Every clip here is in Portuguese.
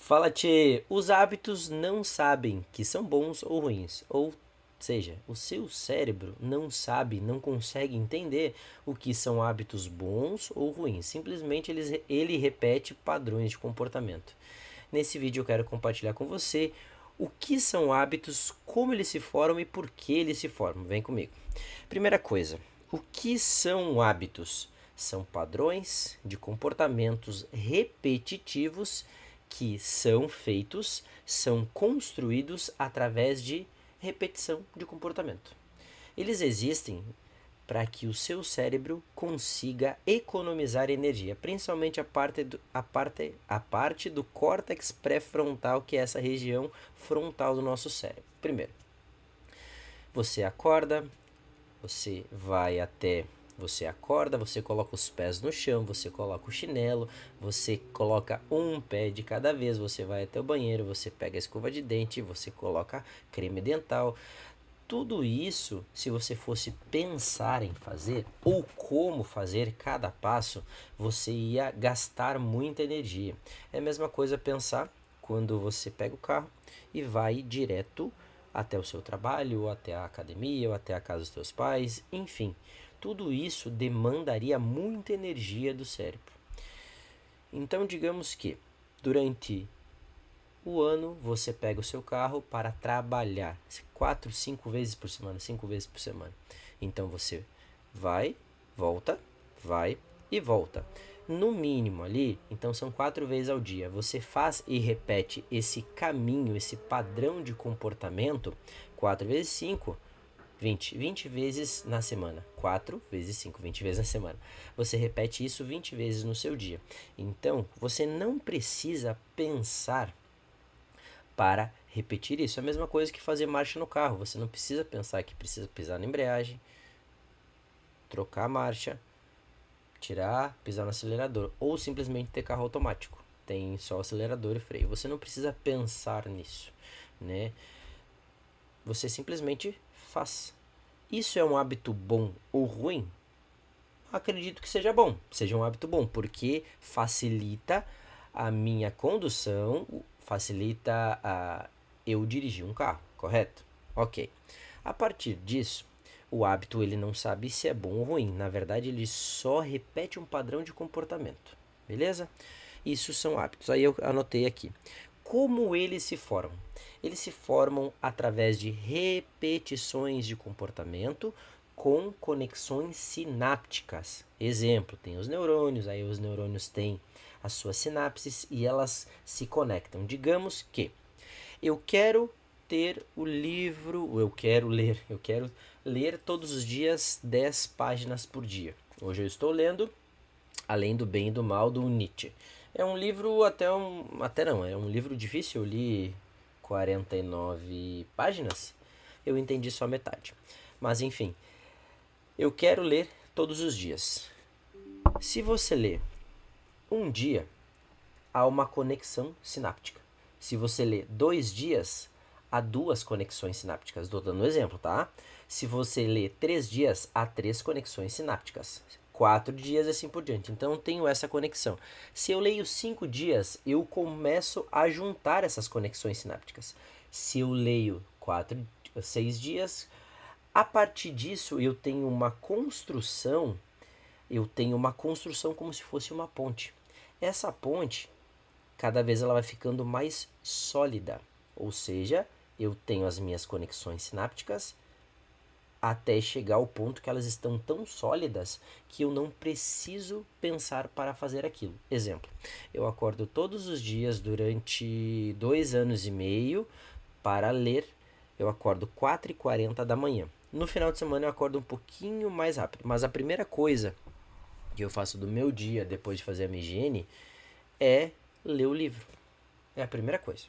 Fala, tchê! Os hábitos não sabem que são bons ou ruins. Ou seja, o seu cérebro não sabe, não consegue entender o que são hábitos bons ou ruins. Simplesmente ele repete padrões de comportamento. Nesse vídeo eu quero compartilhar com você o que são hábitos, como eles se formam e por que eles se formam. Vem comigo. Primeira coisa, o que são hábitos? São padrões de comportamentos repetitivos que são feitos, são construídos através de repetição de comportamento. Eles existem para que o seu cérebro consiga economizar energia, principalmente a parte do córtex pré-frontal, que é essa região frontal do nosso cérebro. Primeiro, você acorda, você vai até. Você acorda, você coloca os pés no chão, você coloca o chinelo, você coloca um pé de cada vez, você vai até o banheiro, você pega a escova de dente, você coloca creme dental. Tudo isso, se você fosse pensar em fazer ou como fazer cada passo, você ia gastar muita energia. É a mesma coisa pensar quando você pega o carro e vai direto até o seu trabalho, ou até a academia, ou até a casa dos seus pais, enfim. Tudo isso demandaria muita energia do cérebro. Então, digamos que durante o ano você pega o seu carro para trabalhar 4, 5 vezes por semana, 5 vezes por semana. Então você vai e volta. No mínimo ali, então são 4 vezes ao dia. Você faz e repete esse caminho, esse padrão de comportamento, 4 vezes 5, 20 vezes na semana. 4 vezes 5, 20 vezes na semana. Você repete isso 20 vezes no seu dia. Então, você não precisa pensar para repetir isso. É a mesma coisa que fazer marcha no carro. Você não precisa pensar que precisa pisar na embreagem, trocar a marcha, tirar, pisar no acelerador, ou simplesmente ter carro automático. Tem só acelerador e freio. Você não precisa pensar nisso, né? Você simplesmente faz. Isso é um hábito bom ou ruim? Acredito que seja bom, seja um hábito bom, porque facilita a minha condução, facilita eu dirigir um carro, correto? Ok. A partir disso, o hábito ele não sabe se é bom ou ruim, na verdade ele só repete um padrão de comportamento, beleza? Isso são hábitos, aí eu anotei aqui. Como eles se formam? Eles se formam através de repetições de comportamento com conexões sinápticas. Exemplo, tem os neurônios, aí os neurônios têm as suas sinapses e elas se conectam. Digamos que eu quero ter o livro, eu quero ler todos os dias 10 páginas por dia. Hoje eu estou lendo Além do Bem e do Mal, do Nietzsche. É um livro até não, é um livro difícil, eu li 49 páginas, eu entendi só metade. Mas enfim, eu quero ler todos os dias. Se você lê um dia, há uma conexão sináptica. Se você lê 2 dias, há duas conexões sinápticas. Estou dando um exemplo, tá? Se você lê 3 dias, há três conexões sinápticas. 4 dias e assim por diante. Então eu tenho essa conexão. Se eu leio 5 dias, eu começo a juntar essas conexões sinápticas. Se eu leio 6 dias, a partir disso eu tenho uma construção como se fosse uma ponte. Essa ponte, cada vez ela vai ficando mais sólida, ou seja, eu tenho as minhas conexões sinápticas até chegar ao ponto que elas estão tão sólidas que eu não preciso pensar para fazer aquilo. Exemplo, eu acordo todos os dias durante 2 anos e meio para ler. Eu acordo 4h40 da manhã. No final de semana eu acordo um pouquinho mais rápido, mas a primeira coisa que eu faço do meu dia depois de fazer a minha higiene é ler o livro. É a primeira coisa.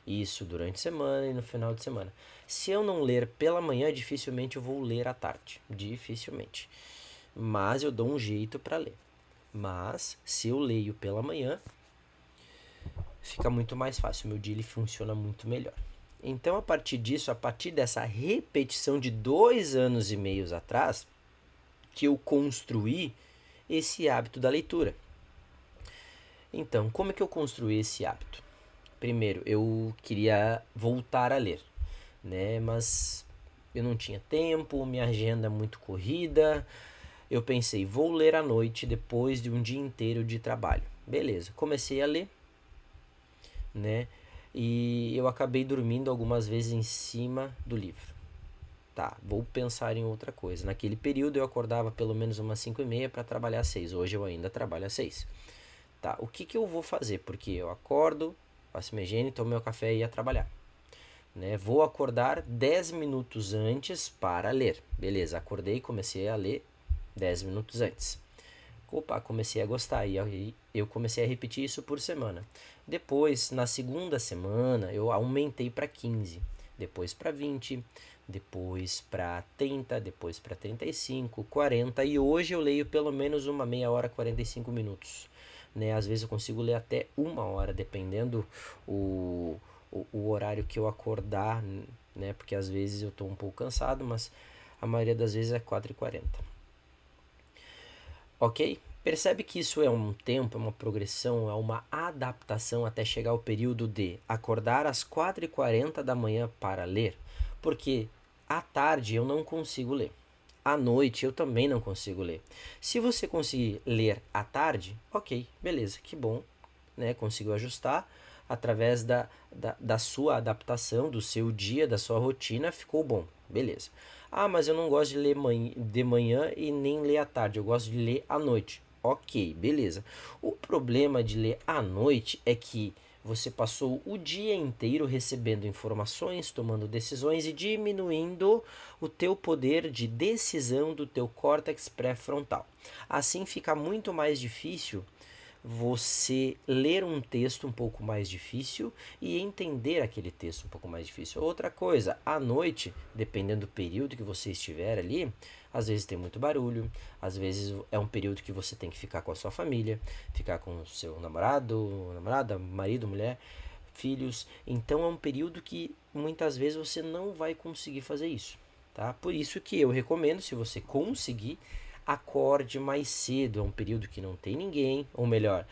Isso durante a semana e no final de semana. Se eu não ler pela manhã, dificilmente eu vou ler à tarde. Dificilmente. Mas eu dou um jeito para ler. Mas se eu leio pela manhã, fica muito mais fácil. Meu dia ele funciona muito melhor. Então, a partir disso, a partir dessa repetição de 2 anos e meio atrás, que eu construí esse hábito da leitura. Então, como é que eu construí esse hábito? Primeiro, eu queria voltar a ler, né? Mas eu não tinha tempo, minha agenda é muito corrida. Eu pensei, vou ler à noite depois de um dia inteiro de trabalho. Beleza, comecei a ler, né? E eu acabei dormindo algumas vezes em cima do livro. Tá, vou pensar em outra coisa. Naquele período eu acordava pelo menos umas 5h30 para trabalhar às 6. Hoje eu ainda trabalho às 6. Tá, o que eu vou fazer? Porque eu acordo, faço minha higiene, tomo meu café e ia trabalhar. Né? Vou acordar 10 minutos antes para ler. Beleza, acordei e comecei a ler 10 minutos antes. Opa, comecei a gostar e aí eu comecei a repetir isso por semana. Depois, na segunda semana, eu aumentei para 15, depois para 20, depois para 30, depois para 35, 40 e hoje eu leio pelo menos uma meia hora, 45 minutos. Né? Às vezes eu consigo ler até uma hora, dependendo o horário que eu acordar, né? Porque às vezes eu estou um pouco cansado, mas a maioria das vezes é 4h40. Ok? Percebe que isso é um tempo, é uma progressão, é uma adaptação até chegar ao período de acordar às 4h40 da manhã para ler, porque à tarde eu não consigo ler. À noite eu também não consigo ler. Se você conseguir ler à tarde, ok, beleza, que bom, né? Conseguiu ajustar através da sua adaptação, do seu dia, da sua rotina, ficou bom, beleza. Ah, mas eu não gosto de ler de manhã e nem ler à tarde, eu gosto de ler à noite. Ok, beleza. O problema de ler à noite é que você passou o dia inteiro recebendo informações, tomando decisões e diminuindo o teu poder de decisão do teu córtex pré-frontal. Assim fica muito mais difícil você ler um texto um pouco mais difícil e entender aquele texto um pouco mais difícil. Outra coisa, à noite, dependendo do período que você estiver ali, às vezes tem muito barulho, às vezes é um período que você tem que ficar com a sua família, ficar com o seu namorado, namorada, marido, mulher, filhos. Então é um período que muitas vezes você não vai conseguir fazer isso, tá? Por isso que eu recomendo, se você conseguir, acorde mais cedo, é um período que não tem ninguém, ou melhor,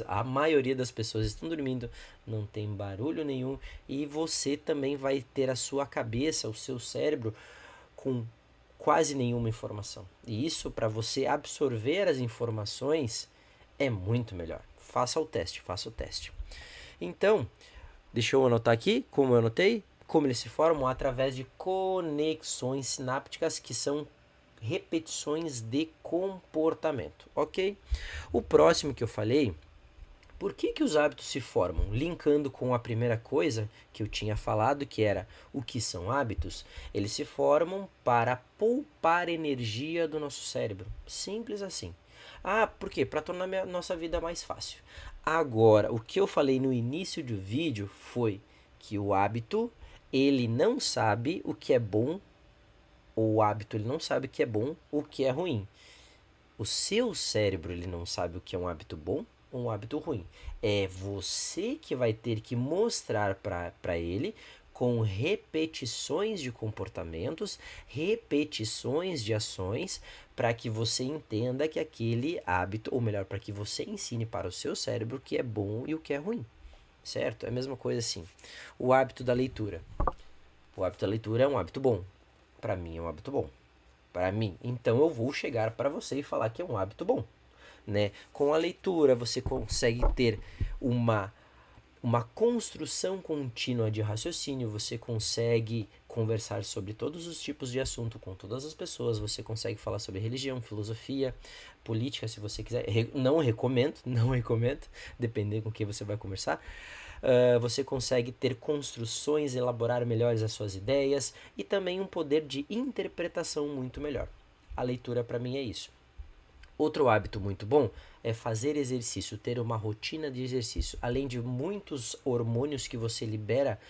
a maioria das pessoas estão dormindo, não tem barulho nenhum e você também vai ter a sua cabeça, o seu cérebro com quase nenhuma informação. E isso para você absorver as informações é muito melhor. Faça o teste, faça o teste. Então, deixa eu anotar aqui, como eu anotei, como eles se formam através de conexões sinápticas que são repetições de comportamento, ok? O próximo que eu falei, por que os hábitos se formam? Linkando com a primeira coisa que eu tinha falado, que era o que são hábitos, eles se formam para poupar energia do nosso cérebro. Simples assim. Ah, por quê? Para tornar a nossa vida mais fácil. Agora, o que eu falei no início do vídeo foi que o hábito, ele não sabe o que é bom, ou o hábito ele não sabe o que é bom ou o que é ruim. O seu cérebro ele não sabe o que é um hábito bom ou um hábito ruim. É você que vai ter que mostrar para ele com repetições de comportamentos, repetições de ações, para que você entenda que aquele hábito, ou melhor, para que você ensine para o seu cérebro o que é bom e o que é ruim. Certo? É a mesma coisa assim. O hábito da leitura. O hábito da leitura é um hábito bom. Para mim é um hábito bom. Para mim. Então eu vou chegar para você e falar que é um hábito bom. Né? Com a leitura você consegue ter uma construção contínua de raciocínio, você consegue conversar sobre todos os tipos de assunto com todas as pessoas, você consegue falar sobre religião, filosofia, política, se você quiser. Não recomendo, não recomendo, dependendo com quem você vai conversar. Você consegue ter construções, elaborar melhores as suas ideias e também um poder de interpretação muito melhor. A leitura para mim é isso. Outro hábito muito bom é fazer exercício, ter uma rotina de exercício. Além de muitos hormônios que você libera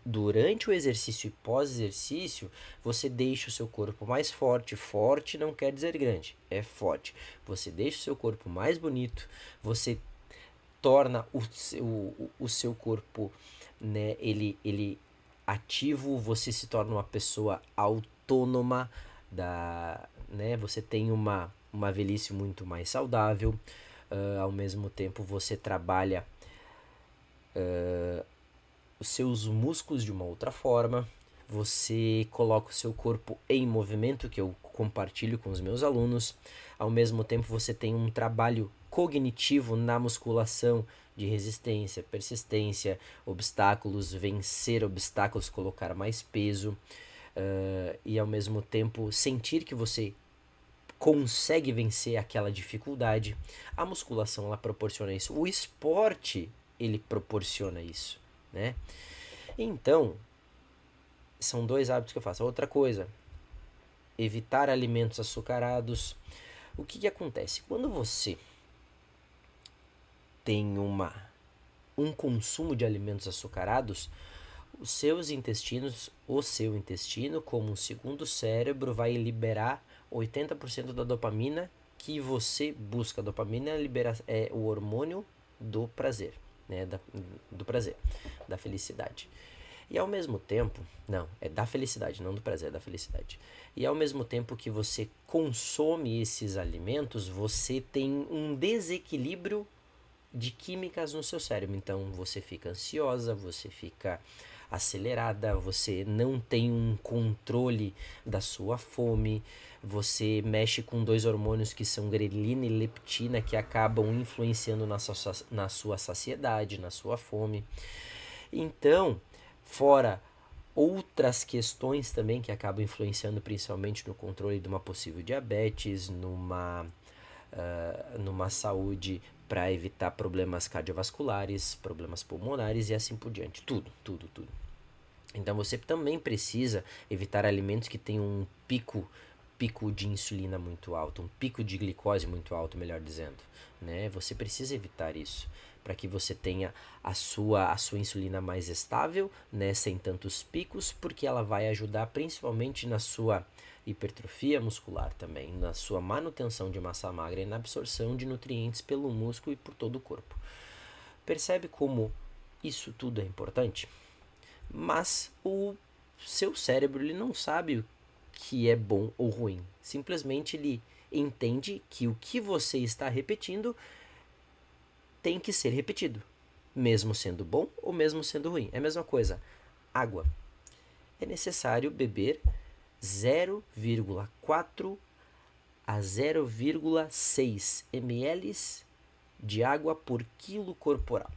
durante o exercício e pós-exercício, você deixa o seu corpo mais forte. Forte não quer dizer grande, é forte. Você deixa o seu corpo mais bonito, você torna o seu corpo, né, ele ativo, você se torna uma pessoa autônoma, né, você tem uma velhice muito mais saudável, ao mesmo tempo você trabalha os seus músculos de uma outra forma, você coloca o seu corpo em movimento, que eu compartilho com os meus alunos. Ao mesmo tempo, você tem um trabalho cognitivo na musculação de resistência, persistência, obstáculos, vencer obstáculos, colocar mais peso, e ao mesmo tempo sentir que você consegue vencer aquela dificuldade. A musculação ela proporciona isso. O esporte ele proporciona isso, né? Então, são 2 hábitos que eu faço. Outra coisa, evitar alimentos açucarados. O que acontece? Quando você tem um consumo de alimentos açucarados, os seus intestinos, o seu intestino, como um segundo cérebro, vai liberar 80% da dopamina que você busca. A dopamina é o hormônio do prazer, né? Do prazer, da felicidade. E ao mesmo tempo, não, é da felicidade, não do prazer, é da felicidade. E ao mesmo tempo que você consome esses alimentos, você tem um desequilíbrio de químicas no seu cérebro. Então você fica ansiosa, você fica acelerada, você não tem um controle da sua fome, você mexe com 2 hormônios que são grelina e leptina que acabam influenciando na sua saciedade, na sua fome. Então, fora outras questões também que acabam influenciando principalmente no controle de uma possível diabetes, numa saúde para evitar problemas cardiovasculares, problemas pulmonares e assim por diante. Tudo, tudo, tudo. Então você também precisa evitar alimentos que tenham um pico de insulina muito alto, um pico de glicose muito alto, melhor dizendo, né? Você precisa evitar isso para que você tenha a sua insulina mais estável, né, sem tantos picos, porque ela vai ajudar principalmente na sua hipertrofia muscular também, na sua manutenção de massa magra e na absorção de nutrientes pelo músculo e por todo o corpo. Percebe como isso tudo é importante? Mas o seu cérebro ele não sabe o que é bom ou ruim. Simplesmente ele entende que o que você está repetindo tem que ser repetido, mesmo sendo bom ou mesmo sendo ruim. É a mesma coisa. Água. É necessário beber 0,4 a 0,6 ml de água por quilo corporal.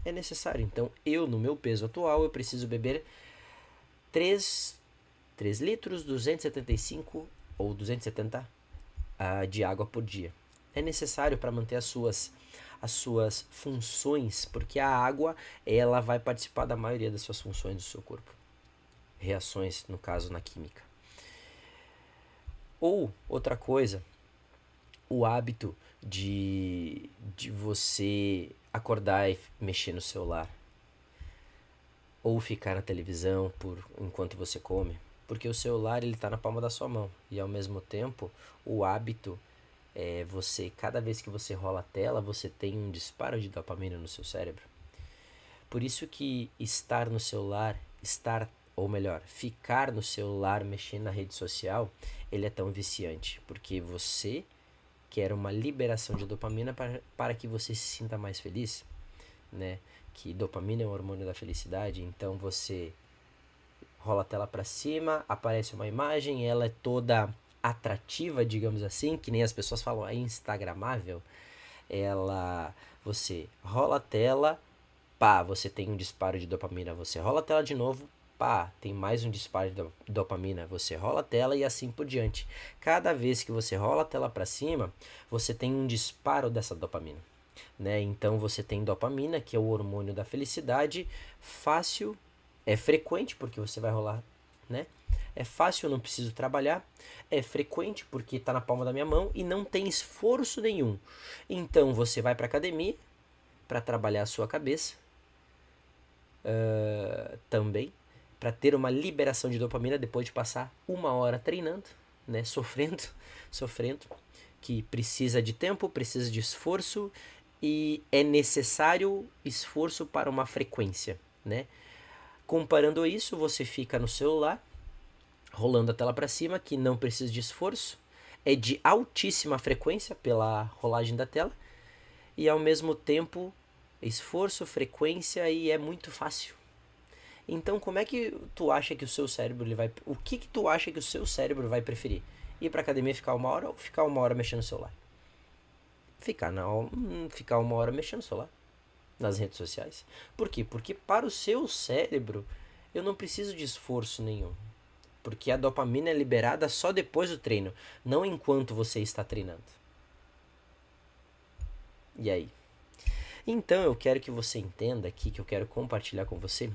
É necessário. Então, no meu peso atual, eu preciso beber 3 litros 275 ou 270 de água por dia. É necessário para manter as suas funções, porque a água ela vai participar da maioria das suas funções do seu corpo. Reações, no caso, na química. Ou, outra coisa, o hábito de você acordar e mexer no celular. Ou ficar na televisão enquanto você come. Porque o celular ele está na palma da sua mão. E ao mesmo tempo, o hábito é cada vez que você rola a tela, você tem um disparo de dopamina no seu cérebro. Por isso que estar no celular, ficar no celular mexendo na rede social, ele é tão viciante. Porque você quer uma liberação de dopamina para que você se sinta mais feliz, né? Que dopamina é o hormônio da felicidade, então você rola a tela para cima, aparece uma imagem, ela é toda atrativa, digamos assim, que nem as pessoas falam, é instagramável. Você rola a tela, pá, você tem um disparo de dopamina, você rola a tela de novo, pá, tem mais um disparo de dopamina, você rola a tela e assim por diante. Cada vez que você rola a tela para cima, você tem um disparo dessa dopamina, né? Então você tem dopamina, que é o hormônio da felicidade, fácil, é frequente porque você vai rolar, né? É fácil, eu não preciso trabalhar, é frequente porque está na palma da minha mão e não tem esforço nenhum. Então você vai para academia para trabalhar a sua cabeça, também, para ter uma liberação de dopamina depois de passar 1 hora treinando, né? Sofrendo, que precisa de tempo, precisa de esforço e é necessário esforço para uma frequência, né? Comparando isso, você fica no celular, rolando a tela para cima, que não precisa de esforço, é de altíssima frequência pela rolagem da tela, e ao mesmo tempo Esforço, frequência e é muito fácil. Então, como é que tu acha que o seu cérebro ele vai... O que tu acha que o seu cérebro vai preferir? Ir pra academia ficar 1 hora ou ficar 1 hora mexendo no celular? Ficar 1 hora mexendo no celular, nas redes sociais. Por quê? Porque para o seu cérebro, eu não preciso de esforço nenhum. Porque a dopamina é liberada só depois do treino, não enquanto você está treinando. E aí? Então eu quero que você entenda aqui, que eu quero compartilhar com você,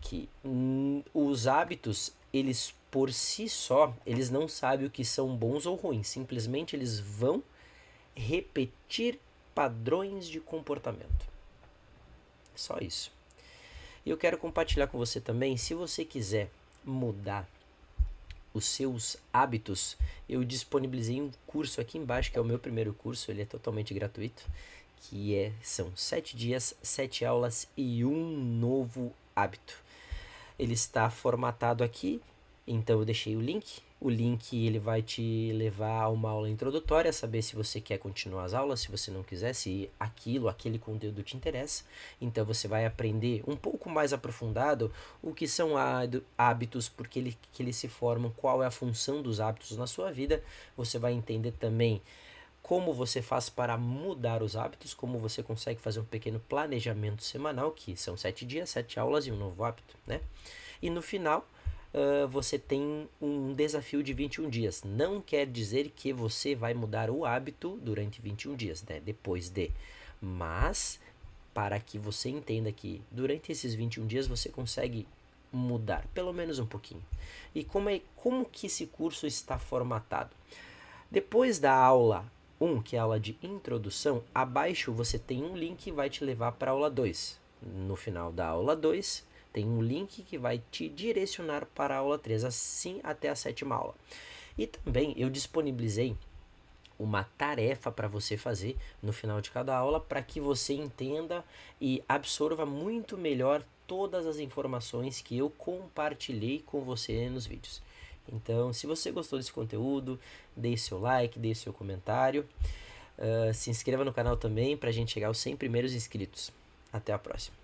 que os hábitos, eles por si só, eles não sabem o que são bons ou ruins. Simplesmente eles vão repetir padrões de comportamento. Só isso. E eu quero compartilhar com você também, se você quiser mudar os seus hábitos, eu disponibilizei um curso aqui embaixo, que é o meu primeiro curso, ele é totalmente gratuito, são 7 dias, 7 aulas e um novo hábito. Ele está formatado aqui, então eu deixei o link. O link ele vai te levar a uma aula introdutória, saber se você quer continuar as aulas, se você não quiser, se aquele conteúdo te interessa. Então você vai aprender um pouco mais aprofundado o que são hábitos, porque que eles se formam, qual é a função dos hábitos na sua vida. Você vai entender também como você faz para mudar os hábitos, como você consegue fazer um pequeno planejamento semanal, que são 7 dias, 7 aulas e um novo hábito, né? E no final, você tem um desafio de 21 dias. Não quer dizer que você vai mudar o hábito durante 21 dias, né? Depois de. Mas, para que você entenda que durante esses 21 dias você consegue mudar, pelo menos um pouquinho. E como que esse curso está formatado? Depois da aula 1, que é a aula de introdução, abaixo você tem um link que vai te levar para a aula 2. No final da aula 2, tem um link que vai te direcionar para a aula 3, assim até a 7ª aula. E também eu disponibilizei uma tarefa para você fazer no final de cada aula, para que você entenda e absorva muito melhor todas as informações que eu compartilhei com você nos vídeos. Então, se você gostou desse conteúdo, deixe seu like, deixe seu comentário. Se inscreva no canal também para a gente chegar aos 100 primeiros inscritos. Até a próxima.